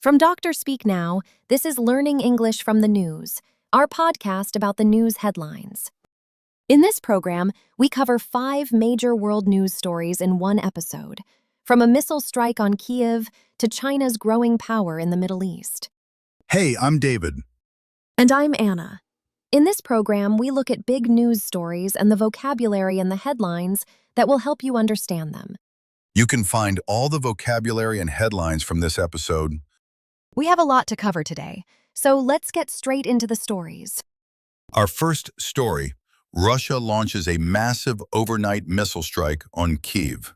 From Dr. Speak Now, this is Learning English from the News, our podcast about the news headlines. In this program, we cover 5 major world news stories in one episode, from a missile strike on Kyiv to China's growing power in the Middle East. Hey, I'm David. And I'm Anna. In this program, we look at big news stories and the vocabulary and the headlines that will help you understand them. You can find all the vocabulary and headlines from this episode. We have a lot to cover today, so let's get straight into the stories. Our first story, Russia launches a massive overnight missile strike on Kyiv.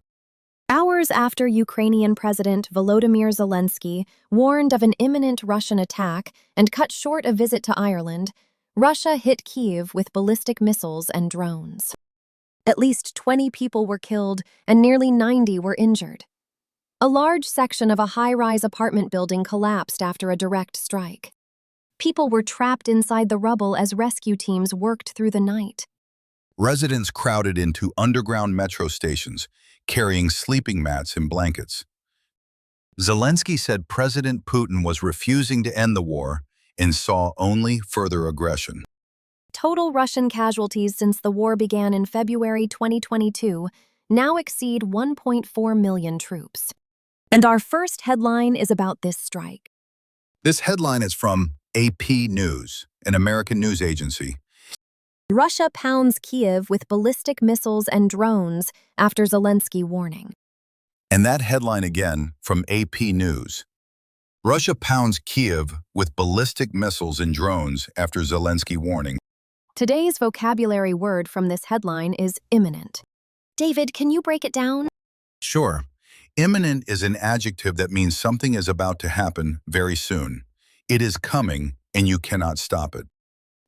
Hours after Ukrainian President Volodymyr Zelensky warned of an imminent Russian attack and cut short a visit to Ireland, Russia hit Kyiv with ballistic missiles and drones. At least 20 people were killed and nearly 90 were injured. A large section of a high-rise apartment building collapsed after a direct strike. People were trapped inside the rubble as rescue teams worked through the night. Residents crowded into underground metro stations, carrying sleeping mats and blankets. Zelensky said President Putin was refusing to end the war and saw only further aggression. Total Russian casualties since the war began in February 2022 now exceed 1.4 million troops. And our first headline is about this strike. This headline is from AP News, an American news agency. Russia pounds Kyiv with ballistic missiles and drones after Zelensky warning. And that headline again from AP News. Russia pounds Kyiv with ballistic missiles and drones after Zelensky warning. Today's vocabulary word from this headline is imminent. David, can you break it down? Sure. Imminent is an adjective that means something is about to happen very soon. It is coming, and you cannot stop it.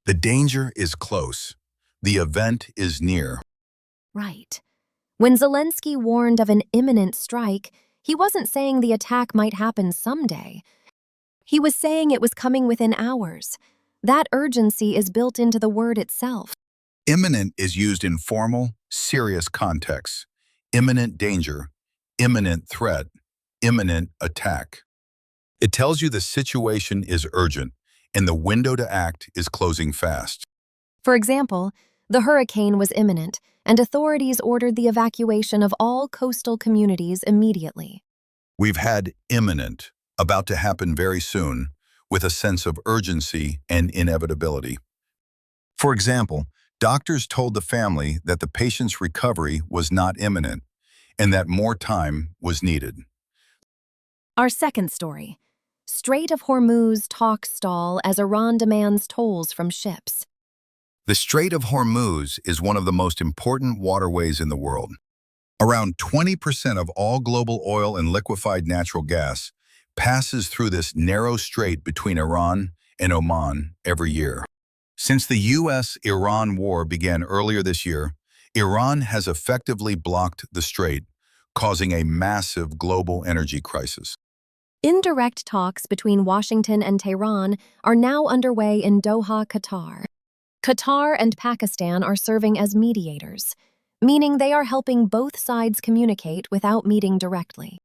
The danger is close. The event is near. Right. When Zelensky warned of an imminent strike, he wasn't saying the attack might happen someday. He was saying it was coming within hours. That urgency is built into the word itself. Imminent is used in formal, serious contexts. Imminent danger, imminent threat, imminent attack. It tells you the situation is urgent and the window to act is closing fast. For example, the hurricane was imminent, and authorities ordered the evacuation of all coastal communities immediately. We've had imminent, about to happen very soon, with a sense of urgency and inevitability. For example, doctors told the family that the patient's recovery was not imminent and that more time was needed. Our second story. Strait of Hormuz talks stall as Iran demands tolls from ships. The Strait of Hormuz is one of the most important waterways in the world. Around 20% of all global oil and liquefied natural gas passes through this narrow strait between Iran and Oman every year. Since the U.S.-Iran war began earlier this year, Iran has effectively blocked the strait, causing a massive global energy crisis. Indirect talks between Washington and Tehran are now underway in Doha, Qatar. Qatar and Pakistan are serving as mediators, meaning they are helping both sides communicate without meeting directly.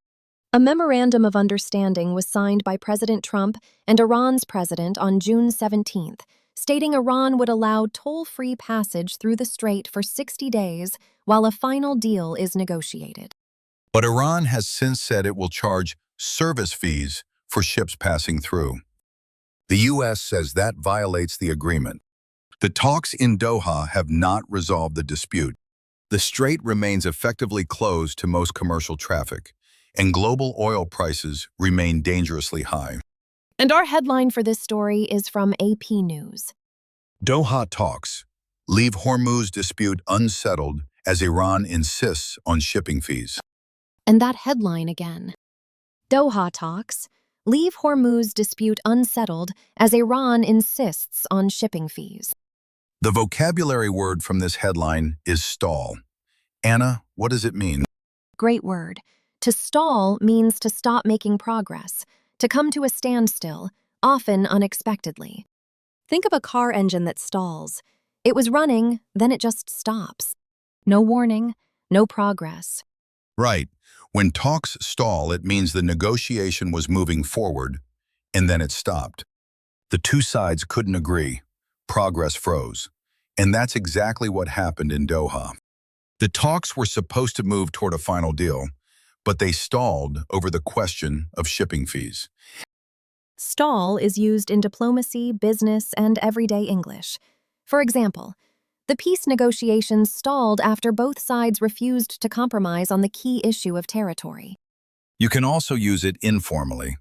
A memorandum of understanding was signed by President Trump and Iran's president on June 17th, stating Iran would allow toll-free passage through the strait for 60 days while a final deal is negotiated. But Iran has since said it will charge service fees for ships passing through. The U.S. says that violates the agreement. The talks in Doha have not resolved the dispute. The strait remains effectively closed to most commercial traffic, and global oil prices remain dangerously high. And our headline for this story is from AP News. Doha talks leave Hormuz dispute unsettled as Iran insists on shipping fees. And that headline again. Doha talks leave Hormuz dispute unsettled as Iran insists on shipping fees. The vocabulary word from this headline is stall. Anna, what does it mean? Great word. To stall means to stop making progress, to come to a standstill, often unexpectedly. Think of a car engine that stalls. It was running, then it just stops. No warning, no progress. Right. When talks stall, it means the negotiation was moving forward, and then it stopped. The two sides couldn't agree. Progress froze. And that's exactly what happened in Doha. The talks were supposed to move toward a final deal, but they stalled over the question of shipping fees. Stall is used in diplomacy, business, and everyday English. For example, the peace negotiations stalled after both sides refused to compromise on the key issue of territory. You can also use it informally.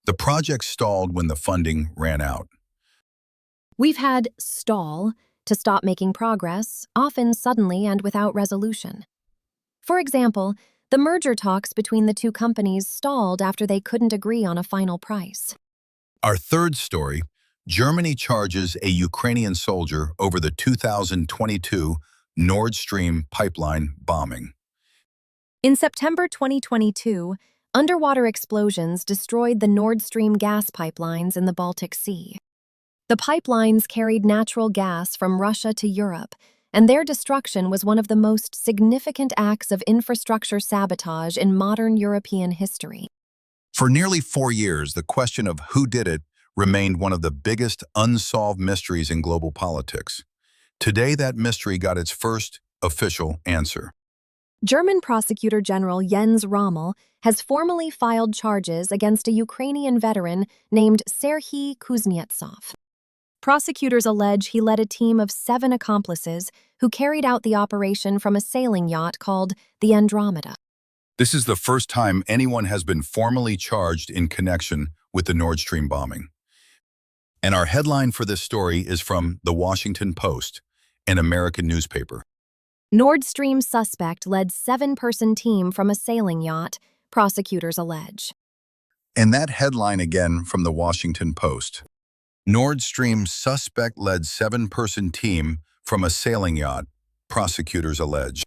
The project stalled when the funding ran out. We've had stall, to stop making progress, often suddenly and without resolution. For example, the merger talks between the two companies stalled after they couldn't agree on a final price. Our third story, Germany charges a Ukrainian soldier over the 2022 Nord Stream pipeline bombing. In September 2022, underwater explosions destroyed the Nord Stream gas pipelines in the Baltic Sea. The pipelines carried natural gas from Russia to Europe, and their destruction was one of the most significant acts of infrastructure sabotage in modern European history. For nearly 4 years, the question of who did it remained one of the biggest unsolved mysteries in global politics. Today, that mystery got its first official answer. German Prosecutor General Jens Rommel has formally filed charges against a Ukrainian veteran named Serhiy Kuznetsov. Prosecutors allege he led a team of 7 accomplices who carried out the operation from a sailing yacht called the Andromeda. This is the first time anyone has been formally charged in connection with the Nord Stream bombing. And our headline for this story is from The Washington Post, an American newspaper. Nord Stream suspect led 7-person team from a sailing yacht, prosecutors allege. And that headline again from The Washington Post. Nord Stream suspect led 7-person team from a sailing yacht, prosecutors allege.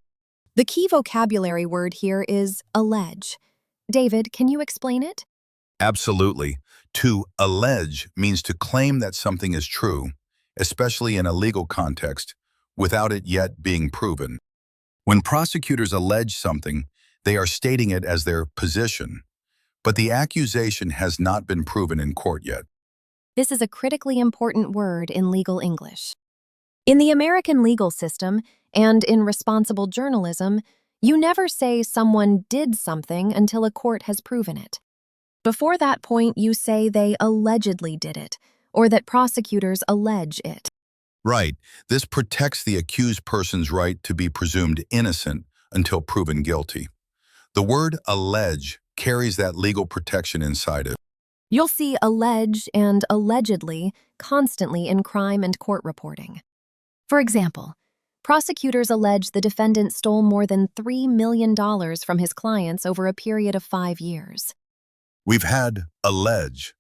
The key vocabulary word here is allege. David, can you explain it? Absolutely. To allege means to claim that something is true, especially in a legal context, without it yet being proven. When prosecutors allege something, they are stating it as their position, but the accusation has not been proven in court yet. This is a critically important word in legal English. In the American legal system and in responsible journalism, you never say someone did something until a court has proven it. Before that point, you say they allegedly did it, or that prosecutors allege it. Right. This protects the accused person's right to be presumed innocent until proven guilty. The word allege carries that legal protection inside it. You'll see allege and allegedly constantly in crime and court reporting. For example, prosecutors allege the defendant stole more than $3 million from his clients over a period of 5 years. We've had allege,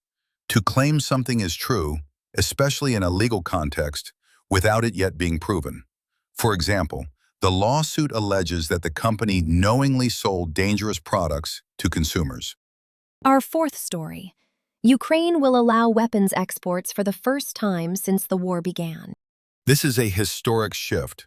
to claim something is true, especially in a legal context, without it yet being proven. For example, the lawsuit alleges that the company knowingly sold dangerous products to consumers. Our fourth story. Ukraine will allow weapons exports for the first time since the war began. This is a historic shift.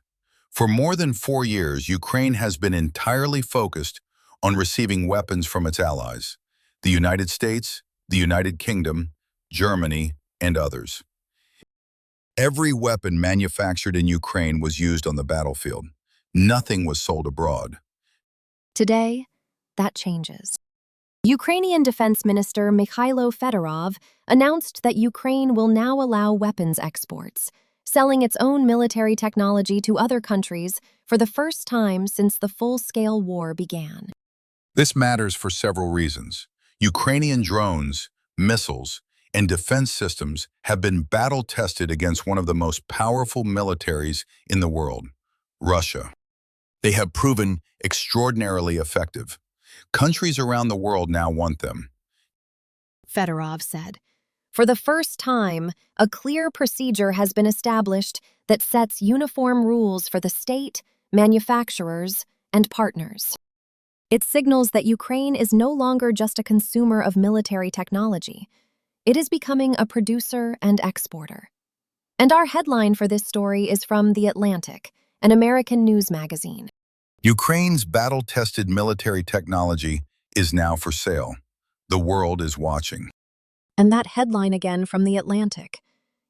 For more than 4 years, Ukraine has been entirely focused on receiving weapons from its allies, the United States, the United Kingdom, Germany, and others. Every weapon manufactured in Ukraine was used on the battlefield. Nothing was sold abroad. Today, that changes. Ukrainian Defense Minister Mikhailo Fedorov announced that Ukraine will now allow weapons exports, selling its own military technology to other countries for the first time since the full-scale war began. This matters for several reasons. Ukrainian drones, missiles, and defense systems have been battle-tested against one of the most powerful militaries in the world, Russia. They have proven extraordinarily effective. Countries around the world now want them. Fedorov said, "For the first time, a clear procedure has been established that sets uniform rules for the state, manufacturers, and partners. It signals that Ukraine is no longer just a consumer of military technology. It is becoming a producer and exporter." And our headline for this story is from The Atlantic, an American news magazine. Ukraine's battle-tested military technology is now for sale. The world is watching. And that headline again from The Atlantic.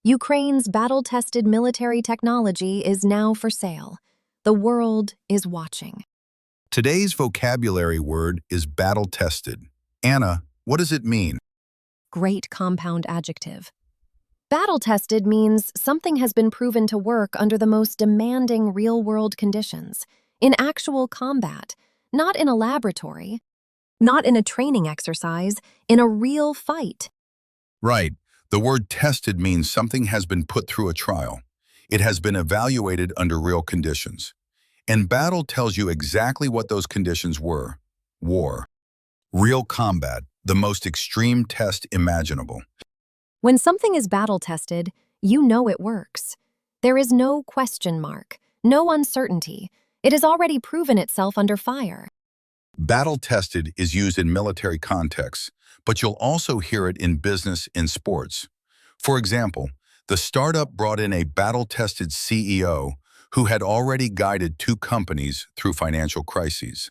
Ukraine's battle-tested military technology is now for sale. The world is watching. Today's vocabulary word is battle-tested. Anna, what does it mean? Great compound adjective. Battle-tested means something has been proven to work under the most demanding real-world conditions, in actual combat, not in a laboratory, not in a training exercise, in a real fight. Right. The word tested means something has been put through a trial. It has been evaluated under real conditions. And battle tells you exactly what those conditions were. War. Real combat, the most extreme test imaginable. When something is battle-tested, you know it works. There is no question mark, no uncertainty. It has already proven itself under fire. Battle-tested is used in military contexts, but you'll also hear it in business and sports. For example, the startup brought in a battle-tested CEO who had already guided 2 companies through financial crises.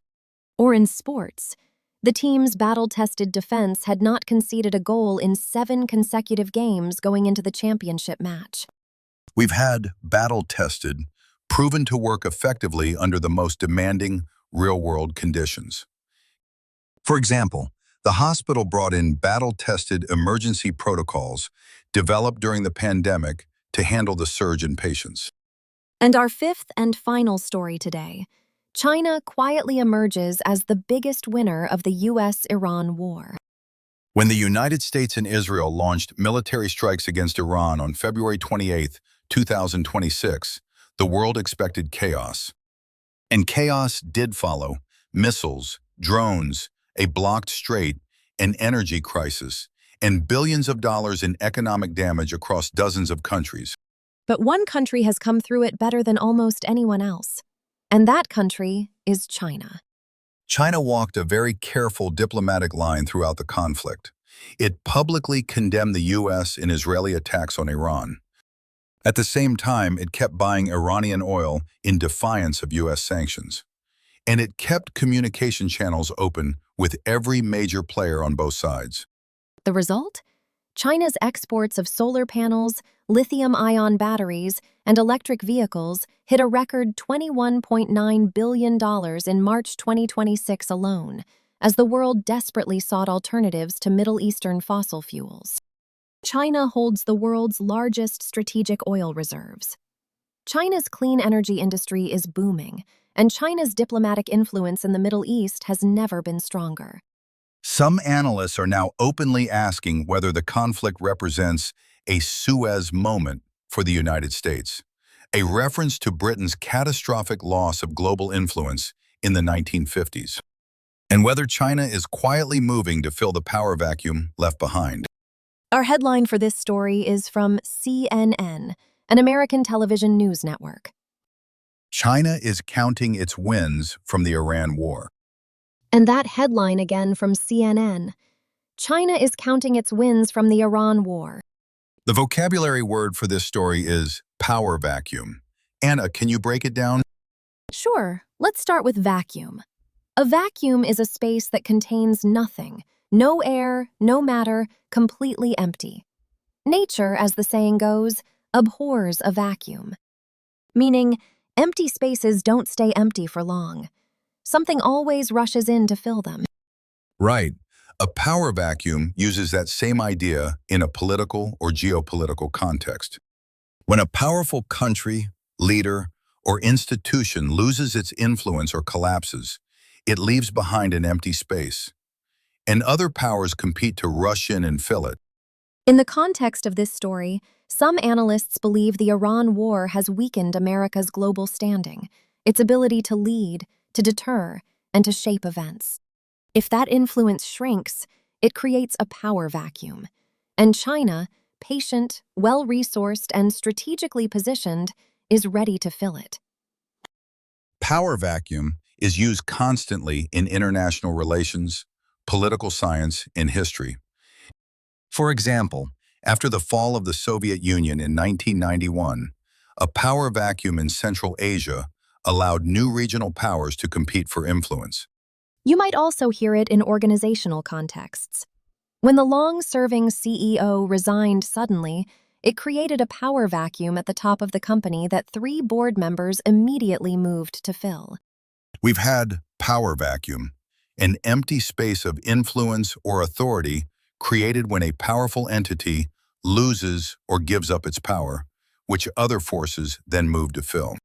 Or in sports, the team's battle-tested defense had not conceded a goal in 7 consecutive games going into the championship match. We've had battle-tested, proven to work effectively under the most demanding real-world conditions. For example, the hospital brought in battle-tested emergency protocols developed during the pandemic to handle the surge in patients. And our 5th and final story today. China quietly emerges as the biggest winner of the US-Iran war. When the United States and Israel launched military strikes against Iran on February 28, 2026, the world expected chaos. And chaos did follow: missiles, drones, a blocked strait, an energy crisis, and billions of dollars in economic damage across dozens of countries. But one country has come through it better than almost anyone else. And that country is China. China walked a very careful diplomatic line throughout the conflict. It publicly condemned the U.S. and Israeli attacks on Iran. At the same time, it kept buying Iranian oil in defiance of U.S. sanctions. And it kept communication channels open with every major player on both sides. The result? China's exports of solar panels, lithium-ion batteries, and electric vehicles hit a record $21.9 billion in March 2026 alone, as the world desperately sought alternatives to Middle Eastern fossil fuels. China holds the world's largest strategic oil reserves. China's clean energy industry is booming, and China's diplomatic influence in the Middle East has never been stronger. Some analysts are now openly asking whether the conflict represents a Suez moment for the United States, a reference to Britain's catastrophic loss of global influence in the 1950s, and whether China is quietly moving to fill the power vacuum left behind. Our headline for this story is from CNN, an American television news network. China is counting its wins from the Iran war. And that headline again from CNN. China is counting its wins from the Iran war. The vocabulary word for this story is power vacuum. Anna, can you break it down? Sure, let's start with vacuum. A vacuum is a space that contains nothing, no air, no matter, completely empty. Nature, as the saying goes, abhors a vacuum. Meaning, empty spaces don't stay empty for long. Something always rushes in to fill them. Right. A power vacuum uses that same idea in a political or geopolitical context. When a powerful country, leader, or institution loses its influence or collapses, it leaves behind an empty space, and other powers compete to rush in and fill it. In the context of this story, some analysts believe the Iran war has weakened America's global standing, its ability to lead, to deter, and to shape events. If that influence shrinks, it creates a power vacuum. And China, patient, well-resourced, and strategically positioned, is ready to fill it. Power vacuum is used constantly in international relations, political science, and history. For example, after the fall of the Soviet Union in 1991, a power vacuum in Central Asia allowed new regional powers to compete for influence. You might also hear it in organizational contexts. When the long-serving CEO resigned suddenly, it created a power vacuum at the top of the company that 3 board members immediately moved to fill. We've had power vacuum, an empty space of influence or authority created when a powerful entity loses or gives up its power, which other forces then move to fill.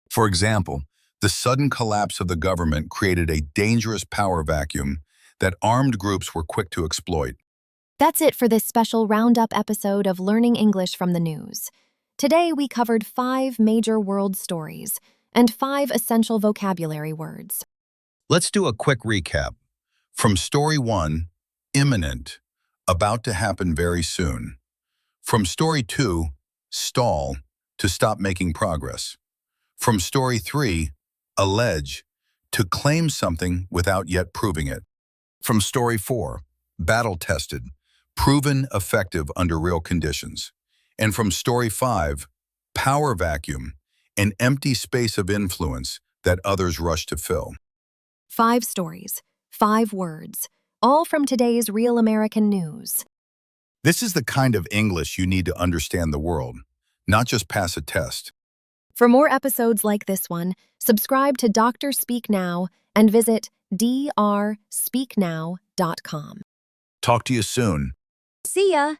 For example, the sudden collapse of the government created a dangerous power vacuum that armed groups were quick to exploit. That's it for this special roundup episode of Learning English from the News. Today we covered 5 major world stories and 5 essential vocabulary words. Let's do a quick recap. From Story 1, Imminent, about to happen very soon. From Story 2, Stall, to stop making progress. From Story 3, Allege, to claim something without yet proving it. From Story 4, Battle-tested, proven effective under real conditions. And from Story 5, Power vacuum, an empty space of influence that others rush to fill. 5 stories, 5 words, all from today's Real American News. This is the kind of English you need to understand the world, not just pass a test. For more episodes like this one, subscribe to Dr. Speak Now and visit drspeaknow.com. Talk to you soon. See ya!